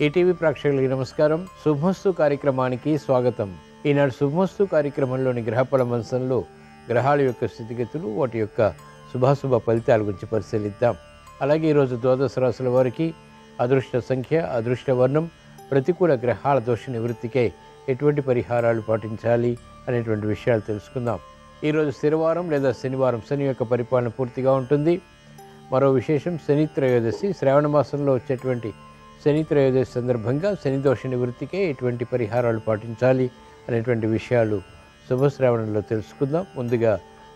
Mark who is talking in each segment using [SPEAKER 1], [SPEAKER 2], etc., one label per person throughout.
[SPEAKER 1] ETV ప్రేక్షకులకి నమస్కారం. శుభమస్తు కార్యక్రమానికి స్వాగతం. ఈనాడు శుభమస్తు కార్యక్రమంలోని గ్రహఫల మంచంలో గ్రహాల యొక్క స్థితిగతులు, వాటి యొక్క శుభాశుభ ఫలితాల గురించి పరిశీలిద్దాం. అలాగే ఈరోజు ద్వాదశ రాశుల వారికి అదృష్ట సంఖ్య, అదృష్ట వర్ణం, ప్రతికూల గ్రహాల దోష నివృత్తికై ఎటువంటి పరిహారాలు పాటించాలి అనేటువంటి విషయాలు తెలుసుకుందాం. ఈరోజు స్థిరవారం లేదా శనివారం, శని యొక్క పరిపాలన పూర్తిగా ఉంటుంది. మరో విశేషం, శని త్రయోదశి. శ్రావణ మాసంలో వచ్చేటువంటి శని త్రయోదశి సందర్భంగా శని దోష నివృత్తికే ఎటువంటి పరిహారాలు పాటించాలి అనేటువంటి విషయాలు శుభశ్రావణంలో తెలుసుకుందాం. ముందుగా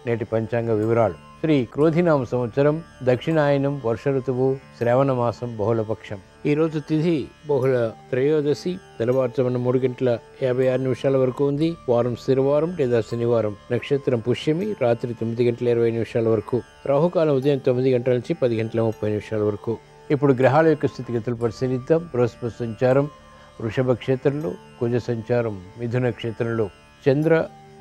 [SPEAKER 1] నేటి పంచాంగ వివరాలు. శ్రీ క్రోధినామ సంవత్సరం, దక్షిణాయనం, వర్ష ఋతువు, శ్రావణ మాసం, బహుళపక్షం. ఈరోజు తిథి బహుళ త్రయోదశి, తెల్లవారుజామున 3:56 వరకు ఉంది. వారం స్థిరవారం లేదా శనివారం. నక్షత్రం పుష్యమి, రాత్రి 9:20 వరకు. రాహుకాలం ఉదయం 9 గంటల నుంచి 10:30 వరకు. ఇప్పుడు గ్రహాల యొక్క స్థితిగతులు పరిశీలిద్దాం. బృహస్పతి సంచారం వృషభ క్షేత్రంలో, కుజ సంచారం మిథున క్షేత్రంలో, చంద్ర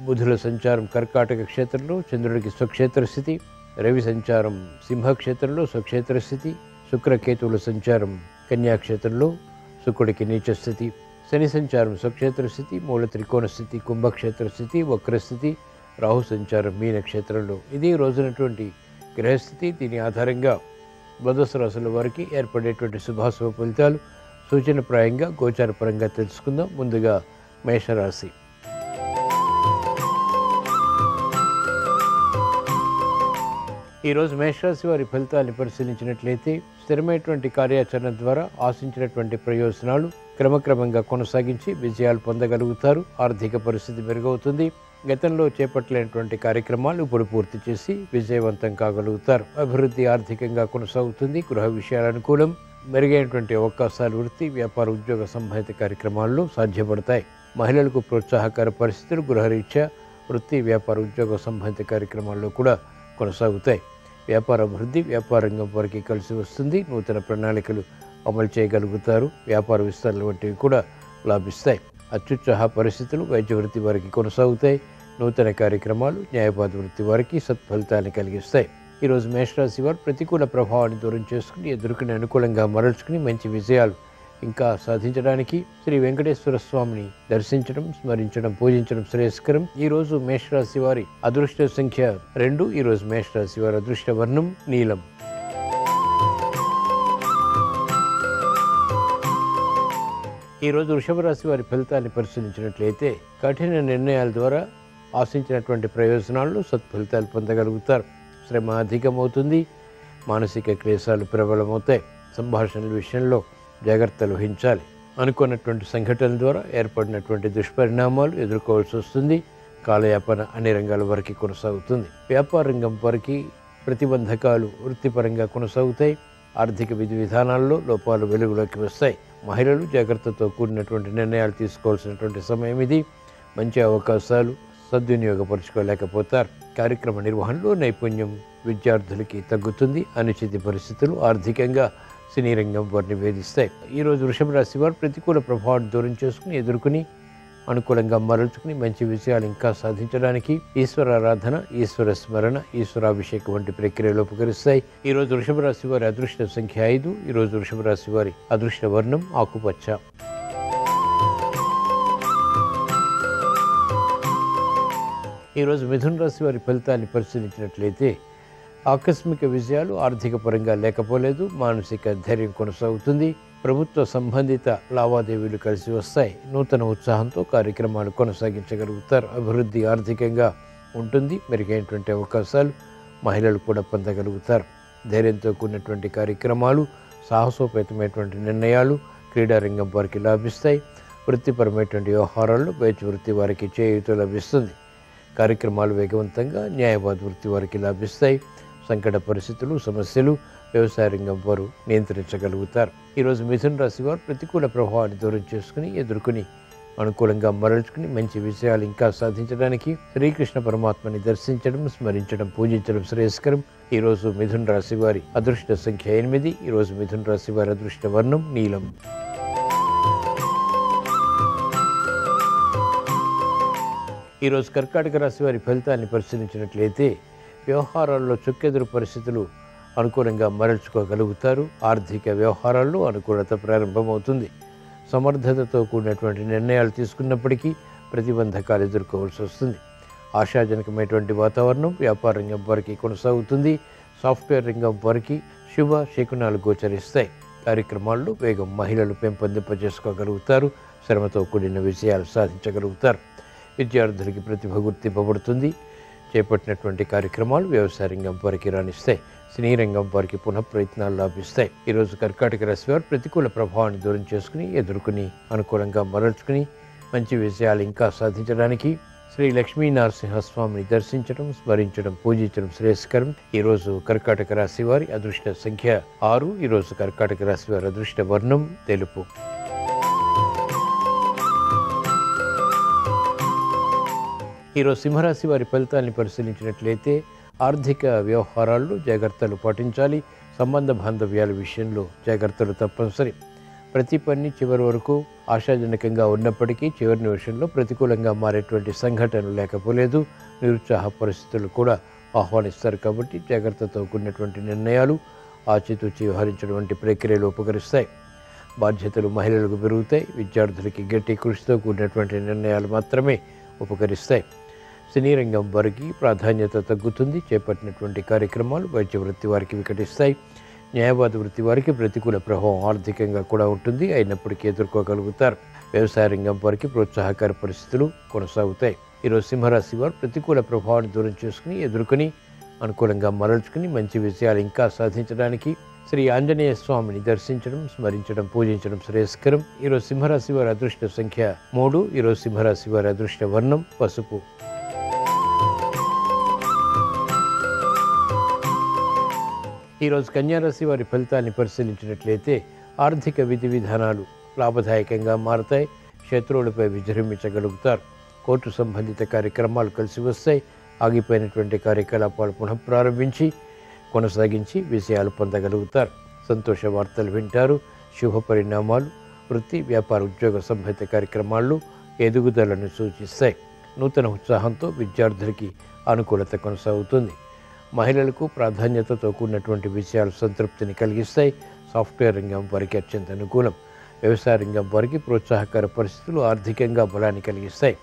[SPEAKER 1] బుధుల సంచారం కర్కాటక క్షేత్రంలో, చంద్రుడికి స్వక్షేత్ర స్థితి. రవి సంచారం సింహక్షేత్రంలో, స్వక్షేత్ర స్థితి. శుక్రకేతువుల సంచారం కన్యాక్షేత్రంలో, శుక్రుడికి నీచ స్థితి. శని సంచారం స్వక్షేత్ర స్థితి, మూల త్రికోణ స్థితి, కుంభక్షేత్ర స్థితి, వక్రస్థితి. రాహు సంచారం మీన క్షేత్రంలో. ఇది రోజునటువంటి గ్రహస్థితి. దీని ఆధారంగా ద్వాదశ రాశుల వారికి ఏర్పడేటువంటి శుభాశుభ ఫలితాలు సూచనప్రాయంగా గోచారపరంగా తెలుసుకుందాం. ముందుగా మేషరాశి. ఈరోజు మేషరాశి వారి ఫలితాన్ని పరిశీలించినట్లయితే స్థిరమైనటువంటి కార్యాచరణ ద్వారా ఆశించినటువంటి ప్రయోజనాలు క్రమక్రమంగా కొనసాగించి విజయాలు పొందగలుగుతారు. ఆర్థిక పరిస్థితి మెరుగవుతుంది. గతంలో చేపట్టలేనటువంటి కార్యక్రమాలు ఇప్పుడు పూర్తి చేసి విజయవంతం కాగలుగుతారు. అభివృద్ధి ఆర్థికంగా కొనసాగుతుంది. గృహ విషయాల అనుకూలం. మెరుగైనటువంటి అవకాశాలు వృత్తి, వ్యాపార, ఉద్యోగ సంబంధిత కార్యక్రమాల్లో సాధ్యపడతాయి. మహిళలకు ప్రోత్సాహకర పరిస్థితులు గృహరీత్యా వృత్తి, వ్యాపార, ఉద్యోగ సంబంధిత కార్యక్రమాల్లో కూడా కొనసాగుతాయి. వ్యాపార అభివృద్ధి, వ్యాపార రంగం వారికి కలిసి వస్తుంది. నూతన ప్రణాళికలు అమలు చేయగలుగుతారు. వ్యాపార విస్తరణ వంటివి కూడా లాభిస్తాయి. అత్యుత్సాహ పరిస్థితులు వైద్య వృత్తి వారికి కొనసాగుతాయి. నూతన కార్యక్రమాలు న్యాయవాద వృత్తి వారికి సత్ఫలితాన్ని కలిగిస్తాయి. ఈరోజు మేషరాశి వారు ప్రతికూల ప్రభావాన్ని దూరం చేసుకుని ఎదుర్కొని అనుకూలంగా మరల్చుకుని మంచి విజయాలు ఇంకా సాధించడానికి శ్రీ వెంకటేశ్వర స్వామిని దర్శించడం, స్మరించడం, పూజించడం శ్రేయస్కరం. ఈరోజు మేషరాశి వారి అదృష్ట సంఖ్య 2. ఈరోజు మేషరాశి వారి అదృష్ట వర్ణం నీలం. ఈరోజు వృషభ రాశి వారి ఫలితాన్ని పరిశీలించినట్లయితే కఠిన నిర్ణయాల ద్వారా ఆశించినటువంటి ప్రయోజనాలను సత్ఫలితాలు పొందగలుగుతారు. శ్రమ అధికమవుతుంది. మానసిక క్లేశాలు ప్రబలమవుతాయి. సంభాషణల విషయంలో జాగ్రత్తలు వహించాలి. అనుకున్నటువంటి సంఘటనల ద్వారా ఏర్పడినటువంటి దుష్పరిణామాలు ఎదుర్కోవాల్సి వస్తుంది. కాలయాపన అన్ని రంగాల వరకు కొనసాగుతుంది. వ్యాపార రంగం వరకు ప్రతిబంధకాలు వృత్తిపరంగా కొనసాగుతాయి. ఆర్థిక విధి విధానాల్లో లోపాలు వెలుగులోకి వస్తాయి. మహిళలు జాగ్రత్తతో కూడినటువంటి నిర్ణయాలు తీసుకోవాల్సినటువంటి సమయం ఇది. మంచి అవకాశాలు సద్వినియోగపరచుకోలేకపోతారు. కార్యక్రమ నిర్వహణలో నైపుణ్యం విద్యార్థులకి తగ్గుతుంది. అనుచిత పరిస్థితులు ఆర్థికంగా సినీ రంగం వారిని వేధిస్తాయి. ఈరోజు వృషభ రాశి వారు ప్రతికూల ప్రభావాన్ని దూరం చేసుకుని ఎదుర్కొని అనుకూలంగా మరల్చుకుని మంచి విజయాలు ఇంకా సాధించడానికి ఈశ్వరారాధన, ఈశ్వర స్మరణ, ఈశ్వరాభిషేకం వంటి ప్రక్రియలు ఉపకరిస్తాయి. ఈరోజు వృషభ రాశి వారి అదృష్ట సంఖ్య 5. ఈరోజు వృషభ రాశి వారి అదృష్ట వర్ణం ఆకుపచ్చ. ఈరోజు మిథున రాశి వారి ఫలితాన్ని పరిశీలించినట్లయితే ఆకస్మిక విజయాలు ఆర్థిక పరంగా లేకపోలేదు. మానసిక ధైర్యం కొనసాగుతుంది. ప్రభుత్వ సంబంధిత లావాదేవీలు కలిసి వస్తాయి. నూతన ఉత్సాహంతో కార్యక్రమాలు కొనసాగించగలుగుతారు. అభివృద్ధి ఆర్థికంగా ఉంటుంది. మెరుగైనటువంటి అవకాశాలు మహిళలు కూడా పొందగలుగుతారు. ధైర్యంతో కూడినటువంటి కార్యక్రమాలు, సాహసోపేతమైనటువంటి నిర్ణయాలు క్రీడారంగం వారికి లాభిస్తాయి. వృత్తిపరమైనటువంటి వ్యవహారాల్లో వైద్య వృత్తి వారికి చేయూత లభిస్తుంది. కార్యక్రమాలు వేగవంతంగా న్యాయవాద వృత్తి వారికి లాభిస్తాయి. సంకట పరిస్థితులు, సమస్యలు వ్యవసాయ రంగం వారు నియంత్రించగలుగుతారు. ఈరోజు మిథున రాశి వారు ప్రతికూల ప్రభావాన్ని దూరం చేసుకుని ఎదుర్కొని అనుకూలంగా మరల్చుకుని మంచి విజయాలు ఇంకా సాధించడానికి శ్రీకృష్ణ పరమాత్మని దర్శించడం, స్మరించడం, పూజించడం శ్రేయస్కరం. ఈరోజు మిథున రాశి వారి అదృష్ట సంఖ్య 8. ఈరోజు మిథున రాశి వారి అదృష్ట వర్ణం నీలం. ఈరోజు కర్కాటక రాశి వారి ఫలితాన్ని పరిశీలించినట్లయితే వ్యవహారాల్లో చుక్కెదురు పరిస్థితులు అనుకూలంగా మరల్చుకోగలుగుతారు. ఆర్థిక వ్యవహారాల్లో అనుకూలత ప్రారంభమవుతుంది. సమర్థతతో కూడినటువంటి నిర్ణయాలు తీసుకున్నప్పటికీ ప్రతిబంధకాలు ఎదుర్కోవాల్సి వస్తుంది. ఆశాజనకమైనటువంటి వాతావరణం వ్యాపార రంగం వారికి కొనసాగుతుంది. సాఫ్ట్వేర్ రంగం వారికి శుభ శకునాలు గోచరిస్తాయి. కార్యక్రమాల్లో వేగం మహిళలు పెంపొందింపజేసుకోగలుగుతారు. శ్రమతో కూడిన విజయాలు సాధించగలుగుతారు. విద్యార్థులకి ప్రతిభ గుర్తింపబడుతుంది. చేపట్టినటువంటి కార్యక్రమాలు వ్యవసాయ రంగం వారికి రాణిస్తాయి. సినీ రంగం వారికి పునః ప్రయత్నాలు లాభిస్తాయి. ఈరోజు కర్కాటక రాశి వారు ప్రతికూల ప్రభావాన్ని దూరం చేసుకుని ఎదుర్కొని అనుకూలంగా మరల్చుకుని మంచి విజయాలు ఇంకా సాధించడానికి శ్రీ లక్ష్మీ నరసింహస్వామిని దర్శించడం, స్మరించడం, పూజించడం శ్రేయస్కరం. ఈరోజు కర్కాటక రాశి వారి అదృష్ట సంఖ్య 6. ఈరోజు కర్కాటక రాశి వారి అదృష్ట వర్ణం తెలుపు. ఈరోజు సింహరాశి వారి ఫలితాన్ని పరిశీలించినట్లయితే ఆర్థిక వ్యవహారాల్లో జాగ్రత్తలు పాటించాలి. సంబంధ బాంధవ్యాల విషయంలో జాగ్రత్తలు తప్పనిసరి. ప్రతి పని చివరి వరకు ఆశాజనకంగా ఉన్నప్పటికీ చివరి నిమిషంలో ప్రతికూలంగా మారేటువంటి సంఘటనలు లేకపోలేదు. నిరుత్సాహ పరిస్థితులు కూడా ఆహ్వానిస్తారు. కాబట్టి జాగ్రత్తతో కూడినటువంటి నిర్ణయాలు, ఆచితూచి వ్యవహరించడం వంటి ప్రక్రియలు ఉపకరిస్తాయి. బాధ్యతలు మహిళలకు పెరుగుతాయి. విద్యార్థులకి గట్టి కృషితో కూడినటువంటి నిర్ణయాలు మాత్రమే ఉపకరిస్తాయి. సినీ రంగం వారికి ప్రాధాన్యత తగ్గుతుంది. చేపట్టినటువంటి కార్యక్రమాలు వైద్య వృత్తి వారికి వికటిస్తాయి. న్యాయవాద వృత్తి వారికి ప్రతికూల ప్రభావం ఆర్థికంగా కూడా ఉంటుంది. అయినప్పటికీ ఎదుర్కోగలుగుతారు. వ్యవసాయ రంగం వారికి ప్రోత్సాహకర పరిస్థితులు కొనసాగుతాయి. ఈరోజు సింహరాశి వారు ప్రతికూల ప్రభావాన్ని దూరం చేసుకుని ఎదుర్కొని అనుకూలంగా మరల్చుకుని మంచి విజయాలు ఇంకా సాధించడానికి శ్రీ ఆంజనేయ స్వామిని దర్శించడం, స్మరించడం, పూజించడం శ్రేయస్కరం. ఈరోజు సింహరాశి వారి అదృష్ట సంఖ్య 3. ఈరోజు సింహరాశి వారి అదృష్ట వర్ణం పసుపు. ఈరోజు కన్యారాశి వారి ఫలితాన్ని పరిశీలించినట్లయితే ఆర్థిక విధి విధానాలు లాభదాయకంగా మారతాయి. శత్రువులపై విజృంభించగలుగుతారు. కోర్టు సంబంధిత కార్యక్రమాలు కలిసి వస్తాయి. ఆగిపోయినటువంటి కార్యకలాపాలు పునఃప్రారంభించి కొనసాగించి విజయాలు పొందగలుగుతారు. సంతోష వార్తలు వింటారు. శుభ పరిణామాలు వృత్తి, వ్యాపార, ఉద్యోగ సంబంధిత కార్యక్రమాల్లో ఎదుగుదలను సూచిస్తాయి. నూతన ఉత్సాహంతో విద్యార్థులకి అనుకూలత కొనసాగుతుంది. మహిళలకు ప్రాధాన్యతతో కూడినటువంటి విషయాలు సంతృప్తిని కలిగిస్తాయి. సాఫ్ట్వేర్ రంగం వారికి అత్యంత అనుకూలం. వ్యవసాయ రంగం వారికి ప్రోత్సాహకర పరిస్థితులు ఆర్థికంగా బలాన్ని కలిగిస్తాయి.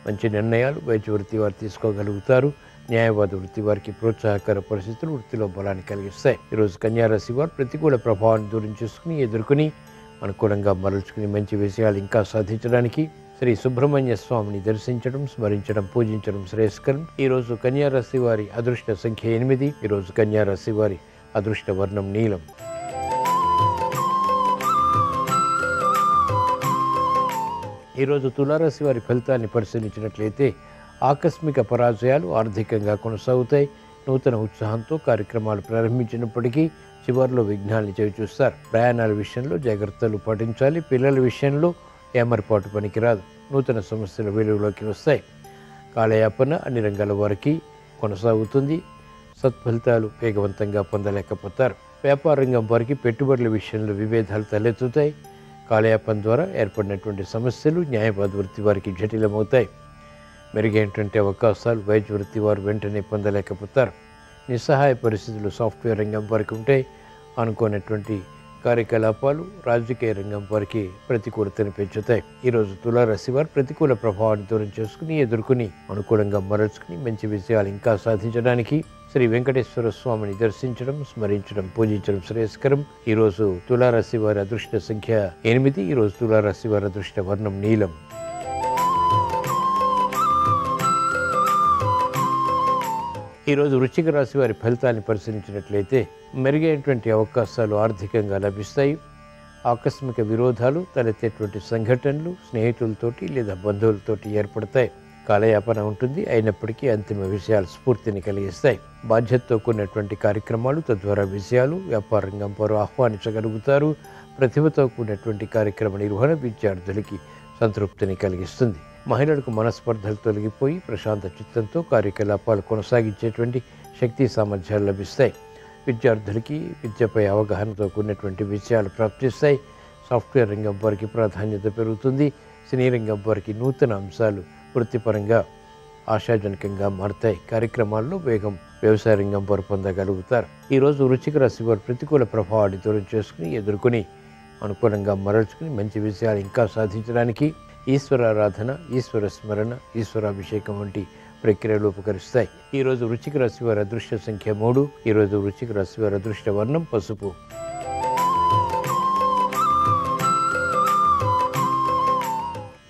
[SPEAKER 1] మంచి నిర్ణయాలు వైద్య వృత్తి వారు తీసుకోగలుగుతారు. న్యాయవాద వృత్తి వారికి ప్రోత్సాహకర పరిస్థితులు వృత్తిలో బలాన్ని కలిగిస్తాయి. ఈరోజు కన్యారాశి వారు ప్రతికూల ప్రభావాన్ని దూరం చేసుకుని ఎదుర్కొని అనుకూలంగా మరల్చుకుని మంచి విషయాలు ఇంకా సాధించడానికి శ్రీ సుబ్రహ్మణ్య స్వామిని దర్శించడం, స్మరించడం, పూజించడం శ్రేయస్కరం. ఈరోజు కన్యారాశి వారి అదృష్ట సంఖ్య 8. ఈరోజు కన్యారాశి వారి అదృష్ట వర్ణం నీలం. ఈరోజు తులారాశి వారి ఫలితాన్ని పరిశీలించినట్లయితే ఆకస్మిక పరాజయాలు ఆర్థికంగా కొనసాగుతాయి. నూతన ఉత్సాహంతో కార్యక్రమాలు ప్రారంభించినప్పటికీ చివరిలో విఘ్నాన్ని చవిచూస్తారు. ప్రయాణాల విషయంలో జాగ్రత్తలు పాటించాలి. పిల్లల విషయంలో ఏమరపాటు పనికిరాదు. నూతన సమస్యలు వెలుగులోకి వస్తాయి. కాలయాపన అన్ని రంగాల వారికి కొనసాగుతుంది. సత్ఫలితాలు వేగవంతంగా పొందలేకపోతారు. వ్యాపార రంగం వారికి పెట్టుబడుల విషయంలో విభేదాలు తలెత్తుతాయి. కాలయాపన ద్వారా ఏర్పడినటువంటి సమస్యలు న్యాయవాద వృత్తి వారికి జటిలమవుతాయి. మెరుగైనటువంటి అవకాశాలు వైద్య వృత్తి వారు వెంటనే పొందలేకపోతారు. నిస్సహాయ పరిస్థితులు సాఫ్ట్వేర్ రంగం వారికి ఉంటాయి. అనుకోనటువంటి కార్యకలాపాలు రాజకీయ రంగం వారికి ప్రతికూలతను పెంచుతాయి. ఈరోజు తులారాశి వారు ప్రతికూల ప్రభావాన్ని దూరం చేసుకుని ఎదుర్కొని అనుకూలంగా మరల్చుకుని మంచి విజయాలు ఇంకా సాధించడానికి శ్రీ వెంకటేశ్వర స్వామిని దర్శించడం, స్మరించడం, పూజించడం శ్రేయస్కరం. ఈరోజు తులారాశి వారి అదృష్ట సంఖ్య 8. ఈరోజు తులారాశి వారి అదృష్ట వర్ణం నీలం. ఈరోజు వృశ్చిక రాశి వారి ఫలితాన్ని పరిశీలించినట్లయితే మెరుగైనటువంటి అవకాశాలు ఆర్థికంగా లభిస్తాయి. ఆకస్మిక విరోధాలు తలెత్తేటువంటి సంఘటనలు స్నేహితులతోటి లేదా బంధువులతోటి ఏర్పడతాయి. కాలయాపన ఉంటుంది. అయినప్పటికీ అంతిమ విషయాలు స్ఫూర్తిని కలిగిస్తాయి. బాధ్యతతో కూడినటువంటి కార్యక్రమాలు తద్వారా విజయాలు వ్యాపార రంగం వారు ఆహ్వానించగలుగుతారు. ప్రతిభతో కూడినటువంటి కార్యక్రమ నిర్వహణ విద్యార్థులకి సంతృప్తిని కలిగిస్తుంది. మహిళలకు మనస్పర్ధలు తొలగిపోయి ప్రశాంత చిత్తంతో కార్యకలాపాలు కొనసాగించేటువంటి శక్తి సామర్థ్యాలు లభిస్తాయి. విద్యార్థులకి విద్యపై అవగాహనతో కూడినటువంటి విషయాలు ప్రాప్తిస్తాయి. సాఫ్ట్వేర్ రంగం వారికి ప్రాధాన్యత పెరుగుతుంది. సినీ రంగం వారికి నూతన అంశాలు వృత్తిపరంగా ఆశాజనకంగా మారుతాయి. కార్యక్రమాల్లో వేగం వ్యవసాయ రంగం వారు పొందగలుగుతారు. ఈరోజు వృశ్చిక రాశి వారు ప్రతికూల ప్రభావాన్ని దూరం చేసుకుని ఎదుర్కొని అనుకూలంగా మరల్చుకుని మంచి విషయాలు ఇంకా సాధించడానికి ఈశ్వరారాధన, ఈశ్వర స్మరణ, ఈశ్వరాభిషేకం వంటి ప్రక్రియలు ఉపకరిస్తాయి. ఈరోజు వృశ్చిక రాశి వారి అదృష్ట సంఖ్య 3. ఈరోజు వృశ్చిక రాశి వారి అదృష్ట వర్ణం పసుపు.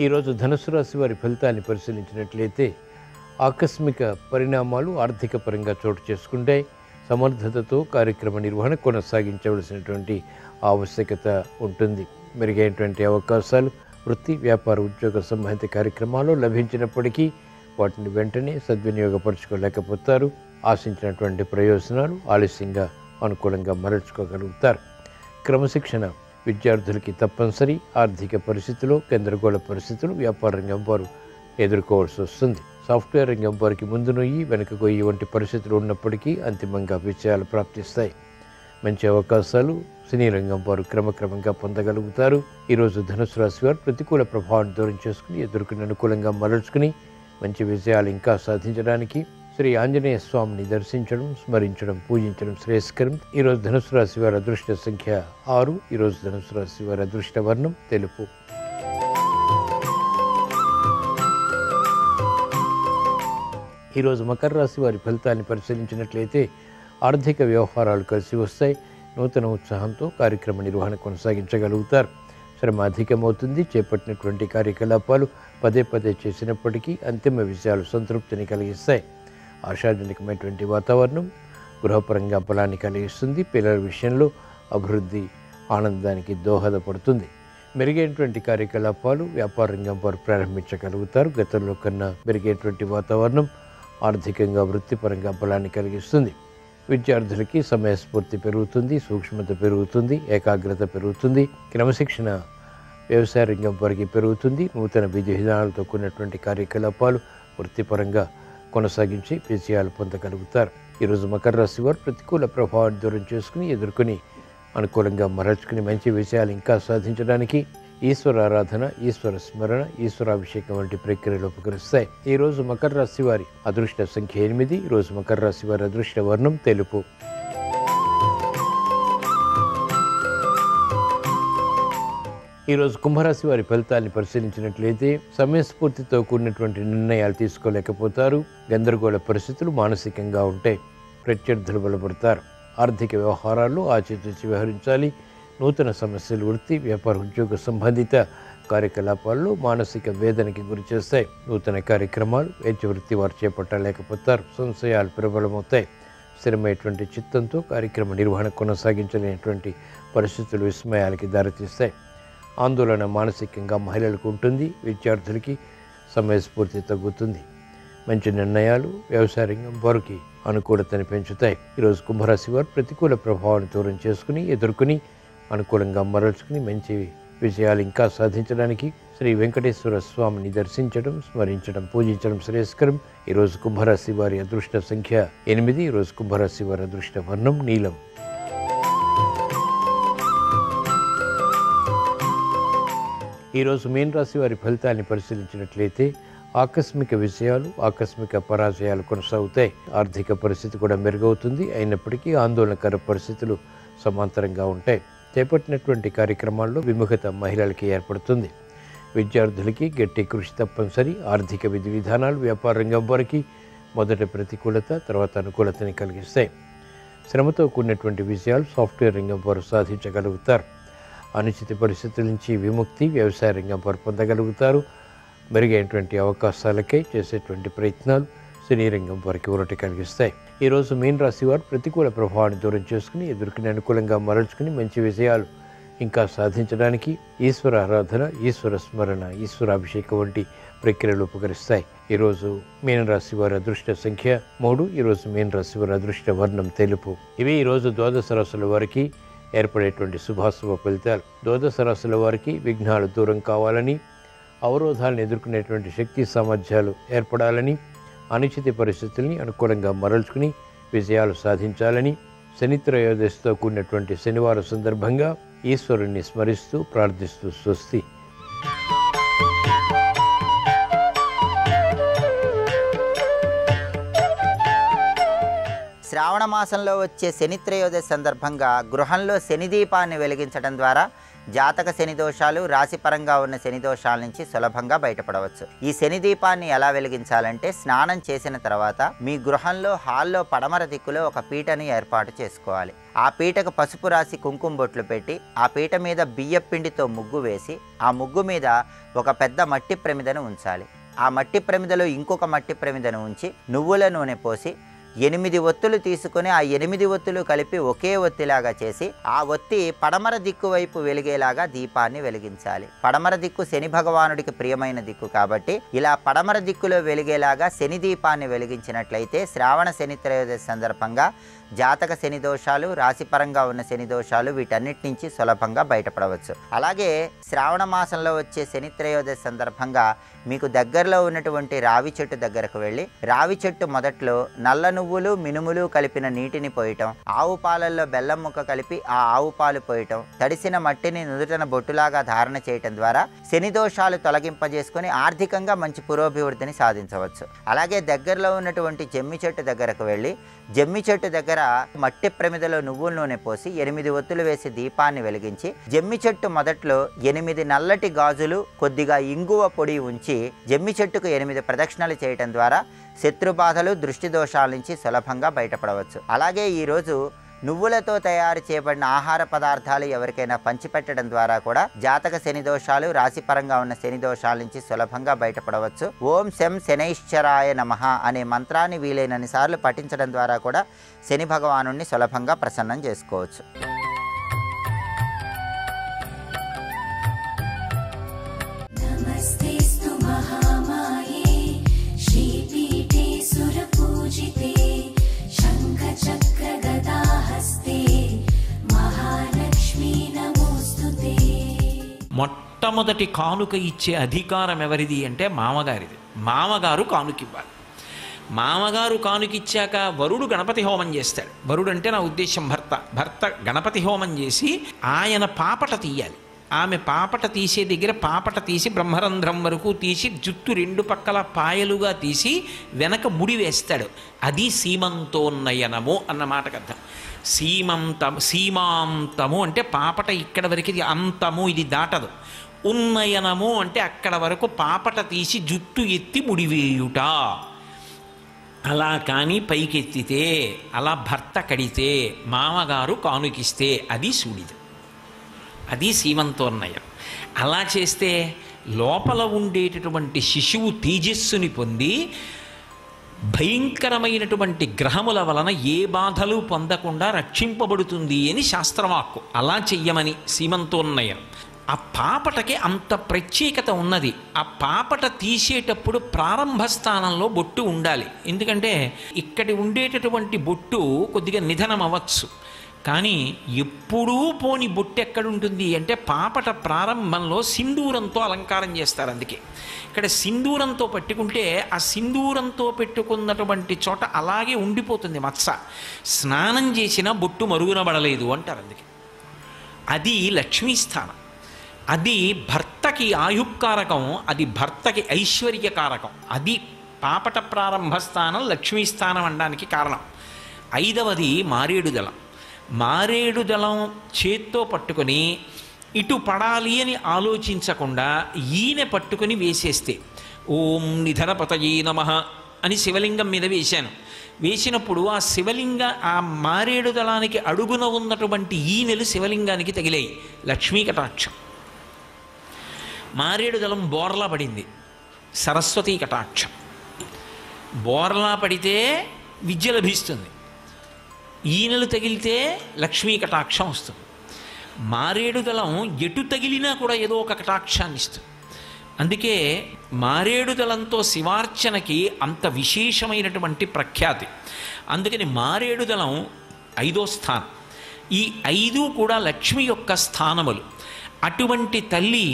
[SPEAKER 1] ఈరోజు ధనుసు రాశి వారి ఫలితాన్ని పరిశీలించినట్లయితే ఆకస్మిక పరిణామాలు ఆర్థిక పరంగా చోటు చేసుకుంటాయి. సమర్థతతో కార్యక్రమ నిర్వహణ కొనసాగించవలసినటువంటి ఆవశ్యకత ఉంటుంది. మెరుగైనటువంటి అవకాశాలు వృత్తి, వ్యాపార, ఉద్యోగ సంబంధిత కార్యక్రమాలు లభించినప్పటికీ వాటిని వెంటనే సద్వినియోగపరచుకోలేకపోతారు. ఆశించినటువంటి ప్రయోజనాలు ఆలస్యంగా అనుకూలంగా మరల్చుకోగలుగుతారు. క్రమశిక్షణ విద్యార్థులకి తప్పనిసరి. ఆర్థిక పరిస్థితుల్లో గందరగోళ పరిస్థితులు వ్యాపార రంగం వారు ఎదుర్కోవాల్సి వస్తుంది. సాఫ్ట్వేర్ రంగం వారికి ముందు నొయ్యి వెనుక గొయ్యి వంటి పరిస్థితులు ఉన్నప్పటికీ అంతిమంగా విజయాలు ప్రాప్తిస్తాయి. మంచి అవకాశాలు సినీ రంగం వారు క్రమక్రమంగా పొందగలుగుతారు. ఈరోజు ధనుసు రాశి వారు ప్రతికూల ప్రభావాన్ని దూరం చేసుకుని ఎదుర్కొని అనుకూలంగా మరల్చుకుని మంచి విజయాలు ఇంకా సాధించడానికి శ్రీ ఆంజనేయ స్వామిని దర్శించడం, స్మరించడం, పూజించడం శ్రేయస్కరం. ఈరోజు ధనుసు రాశి వారి అదృష్ట సంఖ్య 6. ఈరోజు ధనుసు రాశి వారి అదృష్ట వర్ణం తెలుపు. ఈరోజు మకర రాశి వారి ఫలితాన్ని పరిశీలించినట్లయితే ఆర్థిక వ్యవహారాలు కలిసి వస్తాయి. నూతన ఉత్సాహంతో కార్యక్రమ నిర్వహణ కొనసాగించగలుగుతారు. శ్రమ అధికమవుతుంది. చేపట్టినటువంటి కార్యకలాపాలు పదే పదే చేసినప్పటికీ అంతిమ విజయాలు సంతృప్తిని కలిగిస్తాయి. ఆశాజనకమైనటువంటి వాతావరణం గృహపరంగా బలాన్ని కలిగిస్తుంది. పిల్లల విషయంలో అభివృద్ధి ఆనందానికి దోహదపడుతుంది. మెరుగైనటువంటి కార్యకలాపాలు వ్యాపార రంగం వారు ప్రారంభించగలుగుతారు. గతంలో కన్నా మెరుగైనటువంటి వాతావరణం ఆర్థికంగా, వృత్తిపరంగా బలాన్ని కలిగిస్తుంది. విద్యార్థులకి సమయస్ఫూర్తి పెరుగుతుంది, సూక్ష్మత పెరుగుతుంది, ఏకాగ్రత పెరుగుతుంది. క్రమశిక్షణ వ్యవసాయ రంగం వారికి పెరుగుతుంది. నూతన విధి విధానాలతో కూడినటువంటి కార్యకలాపాలు వృత్తిపరంగా కొనసాగించి విజయాలు పొందగలుగుతారు. ఈరోజు మకర రాశి వారు ప్రతికూల ప్రభావాన్ని దూరం చేసుకుని ఎదుర్కొని అనుకూలంగా మరల్చుకుని మంచి విజయాలు ఇంకా సాధించడానికి ఈశ్వర ఆరాధన, ఈశ్వర స్మరణ, ఈశ్వరాభిషేకం వంటి ప్రక్రియలు ఉపకరిస్తాయి. ఈరోజు మకర రాశి వారి అదృష్ట సంఖ్య 8. ఈరోజు మకర రాశి వారి అదృష్ట వర్ణం తెలుపు. ఈరోజు కుంభరాశి వారి ఫలితాన్ని పరిశీలించినట్లయితే సమయస్ఫూర్తితో కూడినటువంటి నిర్ణయాలు తీసుకోలేకపోతారు. గందరగోళ పరిస్థితులు మానసికంగా ఉంటాయి. ప్రత్యర్థులు బలపడతారు. ఆర్థిక వ్యవహారాల్లో ఆచితూచి వ్యవహరించాలి. నూతన సమస్యలు వృత్తి, వ్యాపార, ఉద్యోగ సంబంధిత కార్యకలాపాల్లో మానసిక వేదనకి గురి చేస్తాయి. నూతన కార్యక్రమాలు వృత్తి వారు చేపట్టలేకపోతారు. సంశయాలు ప్రబలమవుతాయి. స్థిరమైనటువంటి చిత్తంతో కార్యక్రమ నిర్వహణ కొనసాగించలేనటువంటి పరిస్థితులు విస్మయాలకి దారితీస్తాయి. ఆందోళన మానసికంగా మహిళలకు ఉంటుంది. విద్యార్థులకి సమయస్ఫూర్తి తగ్గుతుంది. మంచి నిర్ణయాలు వ్యవసాయ రంగం వారికి అనుకూలతని పెంచుతాయి. ఈరోజు కుంభరాశి వారు ప్రతికూల ప్రభావాన్ని దూరం చేసుకుని ఎదుర్కొని అనుకూలంగా మరల్చుకుని మంచి విజయాలు ఇంకా సాధించడానికి శ్రీ వెంకటేశ్వర స్వామిని దర్శించడం, స్మరించడం, పూజించడం శ్రేయస్కరం. ఈరోజు కుంభరాశి వారి అదృష్ట సంఖ్య 8. ఈరోజు కుంభరాశి వారి అదృష్ట వర్ణం నీలం. ఈరోజు మీన రాశి వారి ఫలితాన్ని పరిశీలించినట్లయితే ఆకస్మిక విజయాలు, ఆకస్మిక పరాజయాలు కొనసాగుతాయి. ఆర్థిక పరిస్థితి కూడా మెరుగవుతుంది. అయినప్పటికీ ఆందోళనకర పరిస్థితులు సమాంతరంగా ఉంటాయి. చేపట్టినటువంటి కార్యక్రమాల్లో విముఖత మహిళలకి ఏర్పడుతుంది. విద్యార్థులకి గట్టి కృషి తప్పనిసరి. ఆర్థిక విధి విధానాలు వ్యాపార రంగం వారికి మొదట ప్రతికూలత, తర్వాత అనుకూలతని కలిగిస్తాయి. శ్రమతో కూడినటువంటి విజయాలు సాఫ్ట్వేర్ రంగం వారు సాధించగలుగుతారు. అనుచిత పరిస్థితుల నుంచి విముక్తి వ్యవసాయ రంగం వారు పొందగలుగుతారు. మెరుగైనటువంటి అవకాశాలకై చేసేటువంటి ప్రయత్నాలు సినీ రంగం వారికి ఊరట కలిగిస్తాయి. ఈరోజు మీన రాశి వారు ప్రతికూల ప్రభావాన్ని దూరం చేసుకుని ఎదుర్కొని అనుకూలంగా మరల్చుకుని మంచి విజయాలు ఇంకా సాధించడానికి ఈశ్వర ఆరాధన, ఈశ్వర స్మరణ, ఈశ్వరాభిషేకం వంటి ప్రక్రియలు ఉపకరిస్తాయి. ఈరోజు మీన రాశి వారి అదృష్ట సంఖ్య 3. ఈరోజు మీన రాశి వారి అదృష్ట వర్ణం తెలుపు. ఇవి ఈరోజు ద్వాదశ రాశుల వారికి ఏర్పడేటువంటి శుభాశుభ ఫలితాలు. ద్వాదశ రాశుల వారికి విఘ్నాలు దూరం కావాలని, అవరోధాలను ఎదుర్కొనేటువంటి శక్తి సామర్థ్యాలు ఏర్పడాలని, అనుచిత పరిస్థితుల్ని అనుకూలంగా మరల్చుకుని విజయాలు సాధించాలని, శని త్రయోదశితో కూడినటువంటి శనివారం సందర్భంగా ఈశ్వరుణ్ణి స్మరిస్తూ ప్రార్థిస్తూ స్వస్తి.
[SPEAKER 2] శ్రావణ మాసంలో వచ్చే శని త్రయోదశి సందర్భంగా గృహంలో శని దీపాన్ని వెలిగించడం ద్వారా జాతక శని దోషాలు, రాశిపరంగా ఉన్న శని దోషాల నుంచి సులభంగా బయటపడవచ్చు. ఈ శని దీపాన్ని ఎలా వెలిగించాలంటే, స్నానం చేసిన తర్వాత మీ గృహంలో హాల్లో పడమర దిక్కులో ఒక పీటని ఏర్పాటు చేసుకోవాలి. ఆ పీటకు పసుపు రాసి కుంకుమ బొట్లు పెట్టి, ఆ పీట మీద బియ్యం పిండితో ముగ్గు వేసి, ఆ ముగ్గు మీద ఒక పెద్ద మట్టి ప్రమిదను ఉంచాలి. ఆ మట్టి ప్రమిదలో ఇంకొక మట్టి ప్రమిదను ఉంచి నువ్వుల నూనె పోసి 8 ఒత్తులు తీసుకొని ఆ 8 ఒత్తులు కలిపి ఒకే ఒత్తిలాగా చేసి ఆ ఒత్తి పడమర దిక్కు వైపు వెలిగేలాగా దీపాన్ని వెలిగించాలి. పడమర దిక్కు శని భగవానుడికి ప్రియమైన దిక్కు కాబట్టి ఇలా పడమర దిక్కులో వెలిగేలాగా శని దీపాన్ని వెలిగించినట్లయితే శ్రావణ శని త్రయోదశి సందర్భంగా జాతక శని దోషాలు, రాశిపరంగా ఉన్న శని దోషాలు వీటన్నిటి నుంచి సులభంగా బయటపడవచ్చు. అలాగే శ్రావణ మాసంలో వచ్చే శని త్రయోదశి సందర్భంగా మీకు దగ్గరలో ఉన్నటువంటి రావి చెట్టు దగ్గరకు వెళ్ళి, రావి చెట్టు మొదట్లో నల్ల నువ్వులు, మినుములు కలిపిన నీటిని పోయటం, ఆవు పాలల్లో బెల్లం ముక్క కలిపి ఆ ఆవు పాలు పోయటం, తడిసిన మట్టిని నుదుటన బొట్టులాగా ధారణ చేయటం ద్వారా శని దోషాలు తొలగింపజేసుకొని ఆర్థికంగా మంచి పురోభివృద్ధిని సాధించవచ్చు. అలాగే దగ్గరలో ఉన్నటువంటి జమ్మి చెట్టు దగ్గరకు వెళ్ళి, జమ్మి చెట్టు దగ్గర మట్టి ప్రమిదలో నువ్వుల నూనె పోసి 8 ఒత్తులు వేసి దీపాన్ని వెలిగించి, జమ్మి చెట్టు మొదట్లో 8 నల్లటి గాజులు, కొద్దిగా ఇంగువ పొడి ఉంచి జమ్మి చెట్టుకు 8 ప్రదక్షిణలు చేయటం ద్వారా శత్రుబాధలు, దృష్టి దోషాల నుంచి సులభంగా బయటపడవచ్చు. అలాగే ఈరోజు నువ్వులతో తయారు చేయబడిన ఆహార పదార్థాలు ఎవరికైనా పంచిపెట్టడం ద్వారా కూడా జాతక శని దోషాలు, రాశిపరంగా ఉన్న శని దోషాల నుంచి సులభంగా బయటపడవచ్చు. ఓం శం శనైశ్చరాయ నమః అనే మంత్రాన్ని వీలైనన్ని సార్లు పఠించడం ద్వారా కూడా శని భగవానుడిని సులభంగా ప్రసన్నం చేసుకోవచ్చు.
[SPEAKER 3] మొట్టమొదటి కానుక ఇచ్చే అధికారం ఎవరిది అంటే మామగారిది. మామగారు కానుకివ్వాలి. మామగారు కానుకిచ్చాక వరుడు గణపతి హోమం చేస్తాడు. వరుడు అంటే నా ఉద్దేశం భర్త గణపతి హోమం చేసి ఆయన పాపట తీయాలి. ఆమె పాపట తీసే దగ్గర పాపట తీసి బ్రహ్మరంధ్రం వరకు తీసి జుట్టు 2 పక్కల పాయలుగా తీసి వెనక ముడి వేస్తాడు. అది సీమంతోన్నయనము అన్న మాటకు అర్థం. సీమాంతము అంటే పాపట ఇక్కడ వరకు అంతము, ఇది దాటదు. ఉన్నయనము అంటే అక్కడ వరకు పాపట తీసి జుట్టు ఎత్తి ముడివేయుట. అలా కానీ పైకెత్తితే, అలా భర్త కడితే, మామగారు కానుకిస్తే అది సూడిది, అది సీమంతోన్నయం. అలా చేస్తే లోపల ఉండేటటువంటి శిశువు తేజస్సుని పొంది భయంకరమైనటువంటి గ్రహముల వలన ఏ బాధలు పొందకుండా రక్షింపబడుతుంది అని శాస్త్రవాక్కు. అలా చెయ్యమని సీమంతోన్నయం. ఆ పాపటకి అంత ప్రత్యేకత ఉన్నది. ఆ పాపట తీసేటప్పుడు ప్రారంభ స్థానంలో బొట్టు ఉండాలి. ఎందుకంటే ఇక్కడి ఉండేటటువంటి బొట్టు కొద్దిగా నిధనం అవ్వచ్చు, కానీ ఎప్పుడూ పోని బొట్టు ఎక్కడుంటుంది అంటే పాపట ప్రారంభంలో సింధూరంతో అలంకారం చేస్తారు. అందుకే ఇక్కడ సింధూరంతో పెట్టుకుంటే ఆ సింధూరంతో పెట్టుకున్నటువంటి చోట అలాగే ఉండిపోతుంది మత్స. స్నానం చేసినా బొట్టు మరుగునబడలేదు అంటారు. అందుకే అది లక్ష్మీస్థానం. అది భర్తకి ఆయుక్కారకం, అది భర్తకి ఐశ్వర్యకారకం. అది పాపట ప్రారంభ స్థానం లక్ష్మీస్థానం అనడానికి కారణం. 5వది మారేడు దళం. మారేడు దళం చేత్తో పట్టుకొని ఇటు పడాలి అని ఆలోచించకుండా ఈయన పట్టుకొని వేసేస్తే, ఓం నిధనపతయే నమః అని శివలింగం మీద వేశాను. వేసినప్పుడు ఆ శివలింగ ఆ మారేడు దళానికి అడుగున ఉన్నటువంటి ఈనెలు శివలింగానికి తగిలాయి. లక్ష్మీ కటాక్షం. మారేడు దళం బోర్లా పడింది, సరస్వతీ కటాక్షం. బోర్లా పడితే విద్య లభిస్తుంది, ఈనెలు తగిలితే లక్ష్మీ కటాక్షం వస్తుంది. మారేడు దళం ఎటు తగిలినా కూడా ఏదో ఒక కటాక్షాన్ని ఇస్తుంది. అందుకే మారేడు దళంతో శివార్చనకి అంత విశేషమైనటువంటి ప్రఖ్యాతి. అందుకని మారేడు దళం 5వ స్థానం. ఈ 5 కూడా లక్ష్మి యొక్క స్థానములు. అటువంటి తల్లి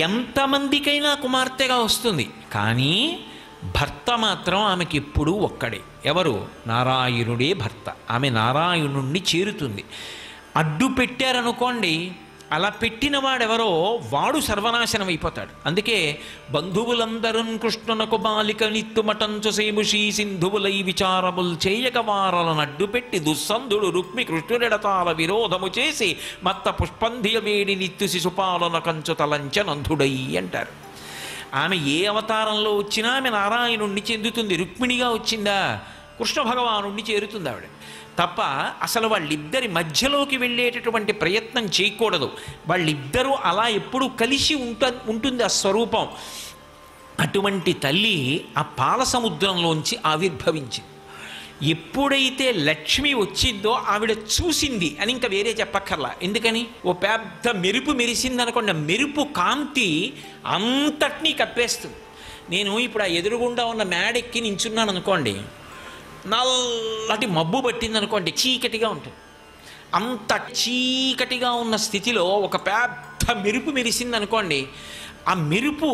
[SPEAKER 3] ఎంతమందికైనా కుమార్తెగా వస్తుంది, కానీ భర్త మాత్రం ఆమెకి ఎప్పుడూ ఒక్కడే. ఎవరు? నారాయణుడే భర్త. ఆమె నారాయణుణ్ణి చేరుతుంది. అడ్డు పెట్టారనుకోండి, అలా పెట్టిన వాడెవరో వాడు సర్వనాశనం అయిపోతాడు. అందుకే బంధువులందరూ కృష్ణునకు బాలిక నిత్తుమటంచు సేముషీ సింధువులై విచారముల్ చేయక వారలను అడ్డుపెట్టి దుస్సంధుడు రుక్మి కృష్ణుడెడతాల విరోధము చేసి మత్త పుష్పంధియ వేడి నిత్తు శిశుపాలన కంచు తలంచ నందుడై అంటారు. ఆమె ఏ అవతారంలో వచ్చినా ఆమె నారాయణుణ్ణి చెందుతుంది. రుక్మిణిగా వచ్చిందా కృష్ణ భగవానుణ్ణి చేరుతుంది ఆవిడ తప్ప అసలు వాళ్ళిద్దరి మధ్యలోకి వెళ్ళేటటువంటి ప్రయత్నం చేయకూడదు. వాళ్ళిద్దరూ అలా ఎప్పుడూ కలిసి ఉంటుంది ఆ స్వరూపం. అటువంటి తల్లి ఆ పాల సముద్రంలోంచి ఆవిర్భవించింది. ఎప్పుడైతే లక్ష్మి వచ్చిందో ఆవిడ చూసింది అని ఇంకా వేరే చెప్పక్కర్లా. ఎందుకని ఓ పెద్ద మెరుపు మెరిసింది అనుకోండి, మెరుపు కాంతి అంతటినీ కప్పేస్తుంది. నేను ఇప్పుడు ఆ ఎదురుగుండా ఉన్న మేడెక్కి నించున్నాను అనుకోండి, నల్లటి మబ్బు పట్టింది అనుకోండి, చీకటిగా ఉంటుంది. అంత చీకటిగా ఉన్న స్థితిలో ఒక పెద్ద మెరుపు మెరిసింది అనుకోండి, ఆ మెరుపు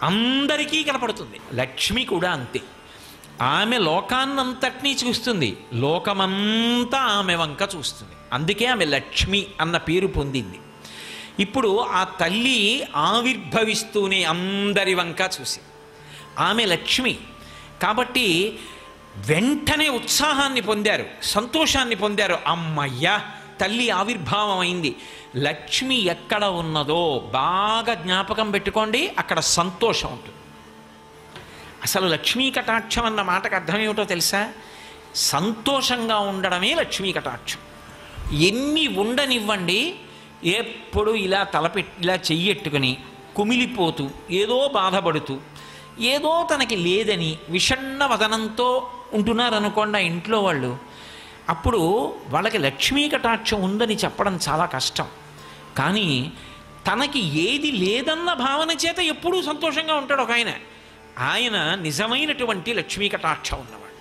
[SPEAKER 3] అందరికీ కనపడుతుంది. లక్ష్మి కూడా అంతే. ఆమె లోకాన్నంతటినీ చూస్తుంది, లోకమంతా ఆమె వంక చూస్తుంది. అందుకే ఆమె లక్ష్మి అన్న పేరు పొందింది. ఇప్పుడు ఆ తల్లి ఆవిర్భవిస్తూనే అందరి వంక చూసి ఆమె లక్ష్మి కాబట్టి వెంటనే ఉత్సాహాన్ని పొందారు, సంతోషాన్ని పొందారు. అమ్మయ్యా తల్లి ఆవిర్భావం అయింది. లక్ష్మి ఎక్కడ ఉన్నదో బాగా జ్ఞాపకం పెట్టుకోండి, అక్కడ సంతోషం ఉంటుంది. అసలు లక్ష్మీ కటాక్షం అన్న మాటకు అర్థం ఏమిటో తెలుసా? సంతోషంగా ఉండడమే లక్ష్మీ కటాక్షం. ఎన్ని ఉండనివ్వండి, ఎప్పుడు ఇలా ఇలా చెయ్యెట్టుకుని కుమిలిపోతూ ఏదో బాధపడుతూ ఏదో తనకి లేదని విషణ్ణ వదనంతో ఉంటున్నారనుకోండి ఆ ఇంట్లో వాళ్ళు, అప్పుడు వాళ్ళకి లక్ష్మీ కటాక్షం ఉందని చెప్పడం చాలా కష్టం. కానీ తనకి ఏది లేదన్న భావన చేత ఎప్పుడూ సంతోషంగా ఉంటాడు ఒక ఆయన. ఆయన నిజమైనటువంటి లక్ష్మీ కటాక్షం ఉన్నవాడు.